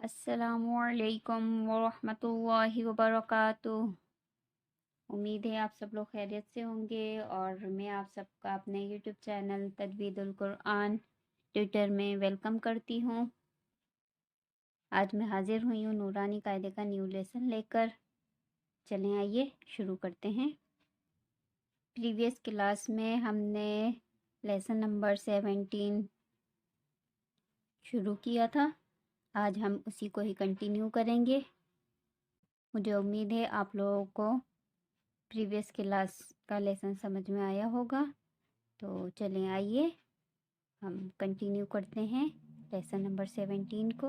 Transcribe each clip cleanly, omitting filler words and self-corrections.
السلام علیکم ورحمۃ اللہ وبرکاتہ۔ امید ہے آپ سب لوگ خیریت سے ہوں گے، اور میں آپ سب کا اپنے یوٹیوب چینل تجوید القرآن ٹویٹر میں ویلکم کرتی ہوں۔ آج میں حاضر ہوئی ہوں نورانی قاعدے کا نیو لیسن لے کر۔ چلیں آئیے شروع کرتے ہیں۔ پریویس کلاس میں ہم نے لیسن نمبر 17 شروع کیا تھا، آج ہم اسی کو ہی کنٹینیو کریں گے۔ مجھے امید ہے آپ لوگوں کو پریویس کلاس کا لیسن سمجھ میں آیا ہوگا، تو چلیں آئیے ہم کنٹینیو کرتے ہیں لیسن نمبر 17 کو۔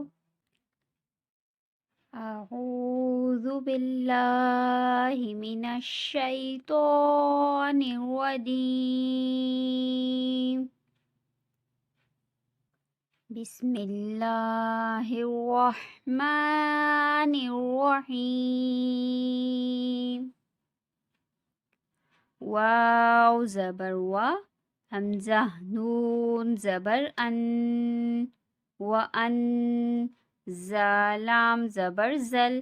اعوذ باللہ من الشیطان الرجیم، بسم اللہ الرحمن الرحیم۔ واو زبر وا، حمزہ نون زبر ان، وان، لام زبر زل،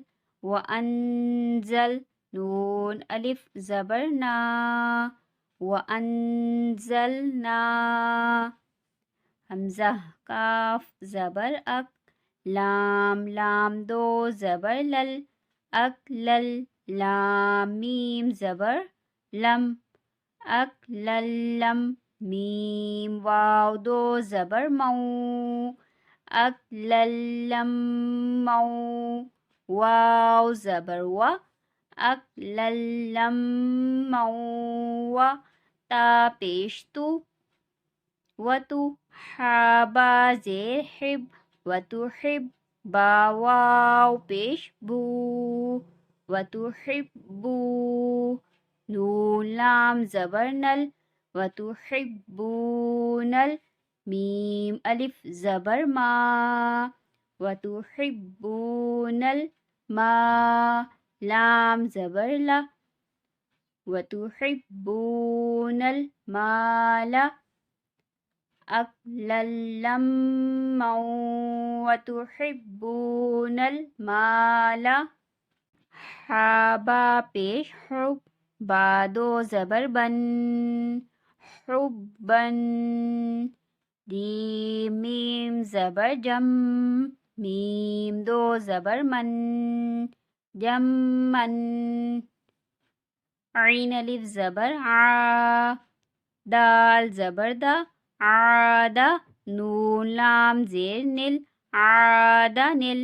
وانزل، نون الف زبر نا، وانزلنا، حمزہ کاف زبر اک، لام دو زبر لل، اکلل، لام میم زبر لم، اکللم، میم واو دو زبر مو، اکللم مو، واو زبر وا، اکللم مو، تا پیش تو، وتو، حابا زیر حب، وتحب، با واو پیش بو، وتحبو، نون لام زبر نل، وتحبونل، میم الف زبر ما، وتحبونل ما، لام زبر لا، وتحبونل مال، اکللم وتحبون المال، حابا پیش حب، با دو زبر بن، حبن، میم زبر جم، میم دو زبر من، جمن، عین الف زبر آ، دال زبر دا، عادہ، نون لام زیر نل، عادہ نل،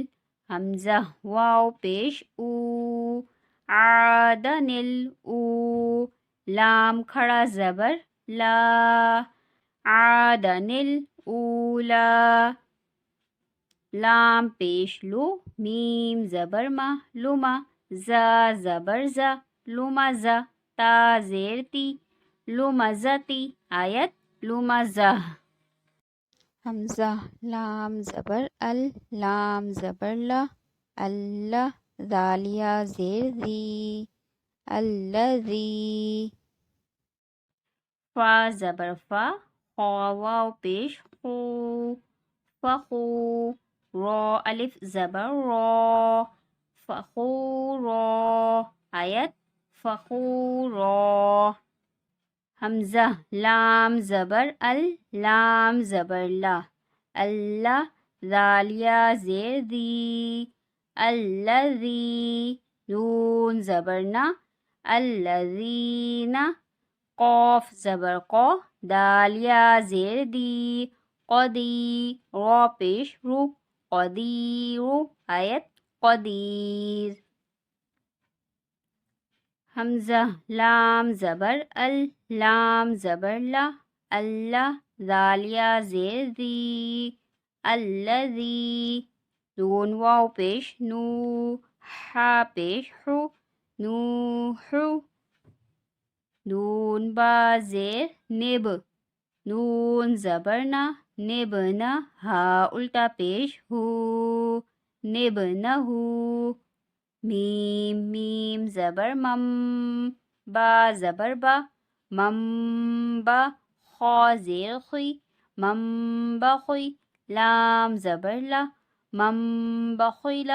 حمزہ واو پیش او، عادہ نل او، لام کھڑا زبر لا، عادہ نل اولا، لام پیش لو، میم زبر ما، لما، زا زبر زا، لمزہ، تا زیر تی، لمزتی، آیت لمزہ، حمزہ لام زبر ال، لام زبر لا، اللہ، ذالیہ زیر ذی، الذی، فا زبر فا، خا واو پیش خو، فخو، را الف زبر را، فخورا، آیت فخورا، حمزہ لام زبر ال، لام زبر لا، اللہ، ذالیہ زیر دی، الذی، نون زبر نا، الذین، قاف زبر قا، دالیہ زیر دی، قدی، را پیش رو، قدیر، آیت قدیر، حمزہ لام زبر ال، لام زبر لا، اللہ، ذالیہ زیر دی، الذی، نون واو پیش نو، ہا پیش حو، نوح، نون با زیر نب، نون زبر نا، نبنا، ہا الٹا پیش ہو، نبنہو، میم زبر مم، با زبر با، ممبا، خا زیر خوی، ممبخوی، لام زبر لا، من بخل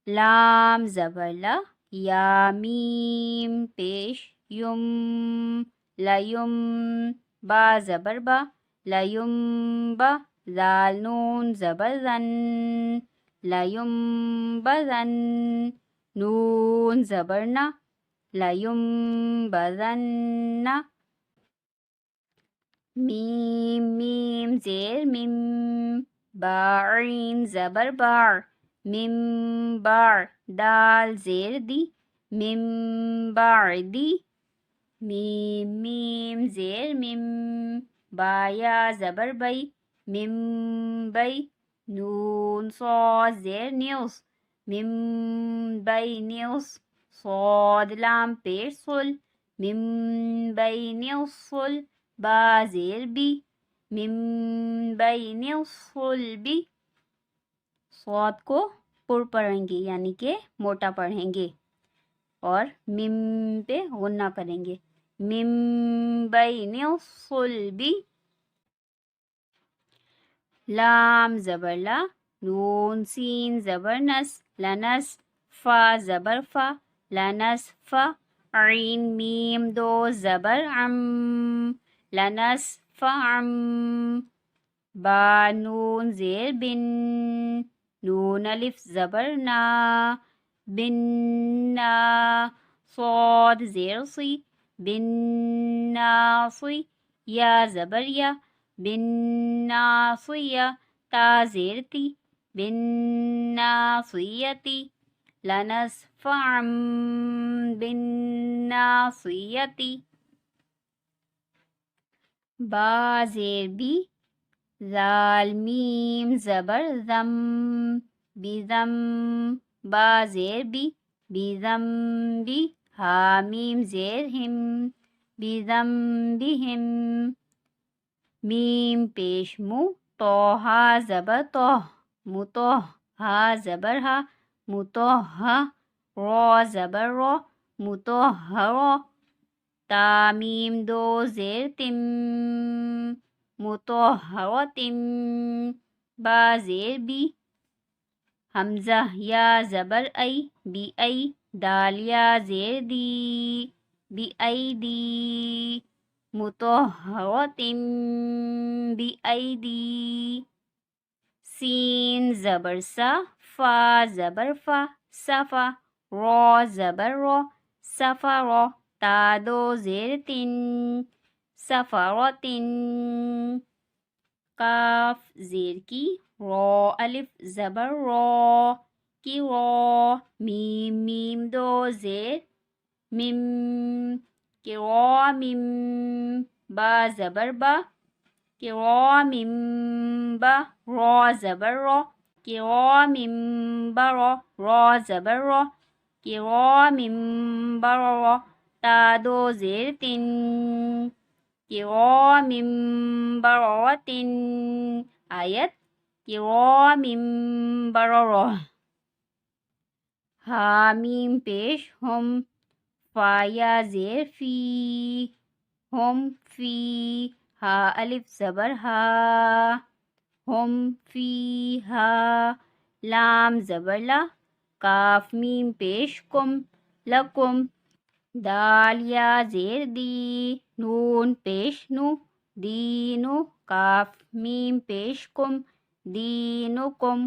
لام زبر لا یا میم پیش یم لیم با زبر با لیم با زال نون زبر زن لیم بزن نون زبر نا لیم بزن میم میم زیر میم باعین زبر بار میم بار دال زیر دی میم بار دی میم میم زیر میم بایا زبر بی میم بی نون صاد زیر نیوس میم بی نیوس صاد لام پیش صل میم بی نیوس صل با زیر بی میم بین الصلب صاد کو پر پڑھیں گے یعنی کہ موٹا پڑھیں گے اور میم پہ غنہ کریں گے میم بین الصلب لام زبر لا نون سین زبر نس لنس فا زبر فا لنس فا عین میم دو زبر عم لنس فعم با نون زیر بن نون الف زبر نا بن نا صاد زیر صی بن ناصی یا زبر یا بن ناصیہ تا زیر تی بن ناصیتی لنسفعم بن ناصیتی با زیر بی زال میم زبر زم بزم با زیر بی بزم بی ہا میم زیر ہم بزم بہم میم پیش مو تو ہا زبر تو متو ہا زبر ہا متو ہا رو زبر رو متو ہا رو تا میم دو زیر تم مطہرتم با زیر بی حمزہ یا زبر ای بی ای دال یا زیر دی بی ای دی مطہرتم بی ای دی سین زبر سا فا زبر فا صفا رو زبر رو صفا رو تا دو زیر تن صفرتن قاف زیر کی رو الف زبر رو کی رو میم میم دو زیر میم کی رو میم با زبر با کی رو میم با رو زبر رو کی رو میم با رو زبر رو کی رو میم با رو تا دو زیر تن کرام بررة آیت کرام بررة حامیم پیش ہم فا یا زیر فی ہم فی ہا الف زبر ہا ہم فی ہا لام زبر لا کاف میم پیش کم لکم دال یا زیر دی نون پیش نو دینو کاف میم پیش کم دینکم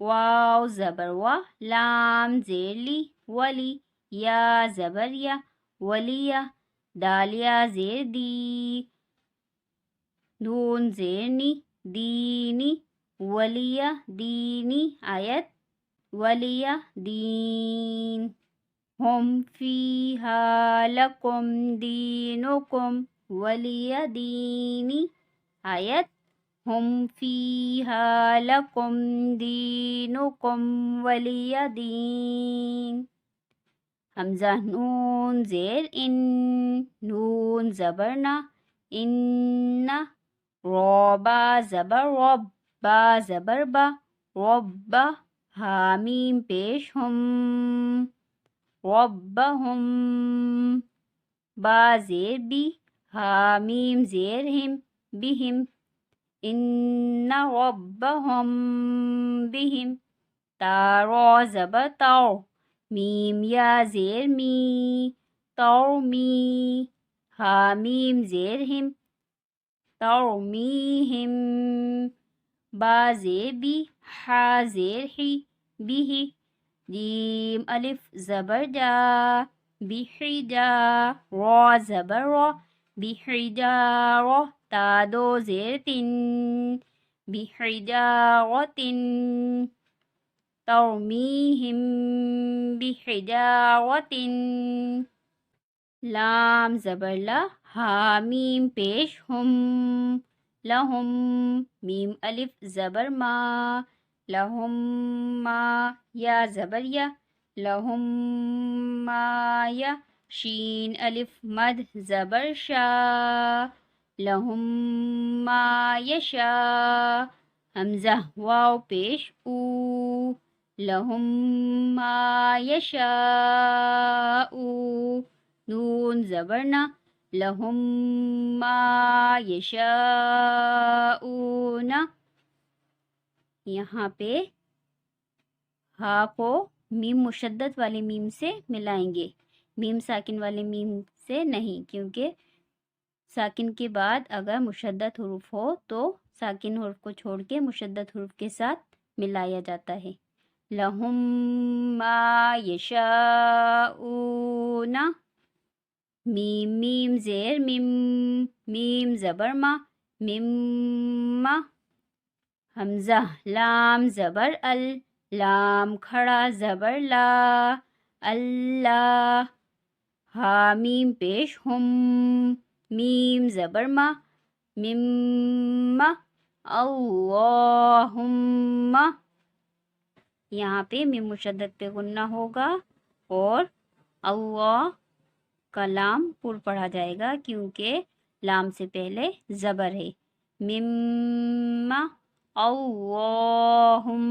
واو زبر وا لام زیر لی ولی یا زبر یا ولیہ دال یا زیر دی نون زیر نی دینی ولیہ دینی آیت ولیہ دین ہم فیہا لکم دینکم ولیہ دینی آیت ہم فیہا لکم دینکم ولیہ دین حمزہ نون زیر ان نون زبر نا ان رو با زبر رب با زبر با رب حامیم پیش ہم ربهم با زیر بی حامیم زیر ہم بہم إن ربهم بهم تا را زبر تاو میم یا زیر می تاو می ها میم زیر ہم تاو میہم با زیر بی حا زیر ہی بھی جیم الف زبر جا بحجا را زبر را بحجارة تا دو زیر تن بحجارة ترميهم بحجارة لام زبر لا ہا میم پیش ہم لہم میم الف زبر ما لہم ما یا زبر یا لہم ما یا شین الف مد زبر شا لہم ما یشا حمزہ واو پیش او لہم ما یشاء نون زبرنا لہم ما یشاءون یہاں پہ ہا کو میم مشدد والے میم سے ملائیں گے، میم ساکن والے میم سے نہیں، کیونکہ ساکن کے بعد اگر مشدد حروف ہو تو ساکن حرف کو چھوڑ کے مشدد حروف کے ساتھ ملایا جاتا ہے۔ لہم ما یشاءون میم میم زیر میم میم زبر ما مما حمزہ لام زبر ال لام کھڑا زبر لا اللہ ہا میم پیش ہم میم زبر ما مما اللہم یہاں پہ میم مشدد پہ غنہ ہوگا اور اللہ کا لام پر پڑھا جائے گا کیونکہ لام سے پہلے زبر ہے۔ مما اللہم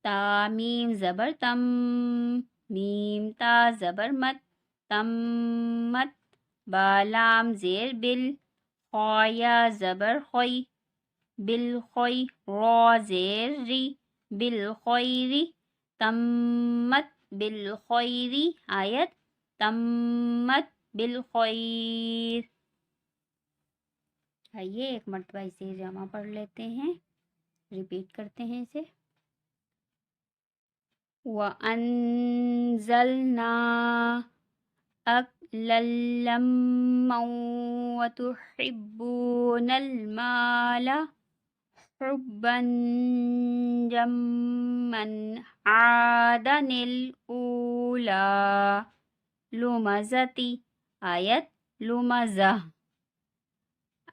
تا میم زبر تم میم تا زبر مت تمت با لام زیر بل خویا زبر خوی بالخوی را زیر ری بالخویری تمت بالخویری آیت تمت بالخویر۔ آئیے ایک مرتبہ اسے جمع پڑھ لیتے ہیں، ریپیٹ کرتے ہیں اسے۔ وَأَنزَلْنَا أَكْلًا لَمًّا وَتُحِبُّونَ الْمَالَ حُبًّا جَمًّا عَادًا الْأُولَى لُمَزَةِ آیت لُمَزَةِ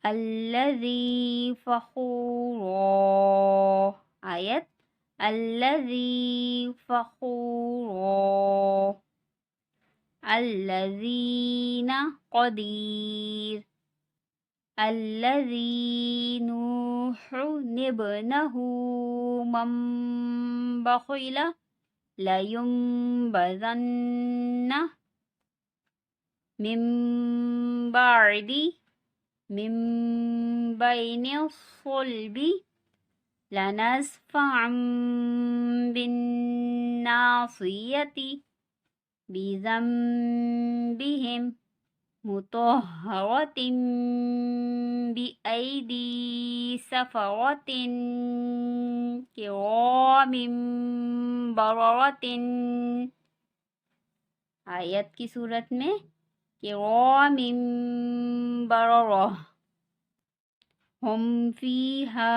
الَّذِي فَخُورًا آیت الَّذِي فَخُورًا الَّذِينَ قدیر الَّذِي نُوحٌ ابْنَهُ مَنْ بَخِلَ لَيُنْبَذَنَّ مِنْ بَعْدِ مِنْ بَيْنِ الصُّلْبِ لَنَسْفَعًا بِالنَّاصِيَةِ بِذَنبِهِمْ مُطَهَّرَةٍ بِأَيْدِي سَفَرَةٍ كِرَامٍ بَرَرَةٍ آیت کی صورت میں کرام بررہ ہم فیہا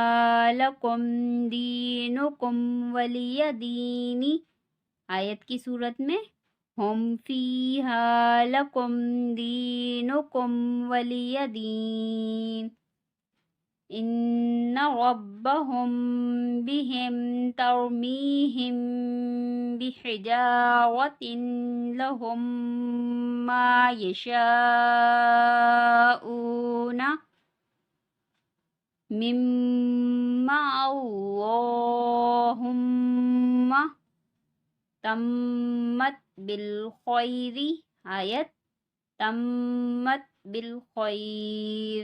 لکم دینکم ولی دین آیت کی صورت میں ہم فیہا لکم دینکم ولی دین ان ربهم بهم ترمیہم بحجارة لهم ما یشاءون مما اللہم تمت بالخیر آیت تمت بالخیر۔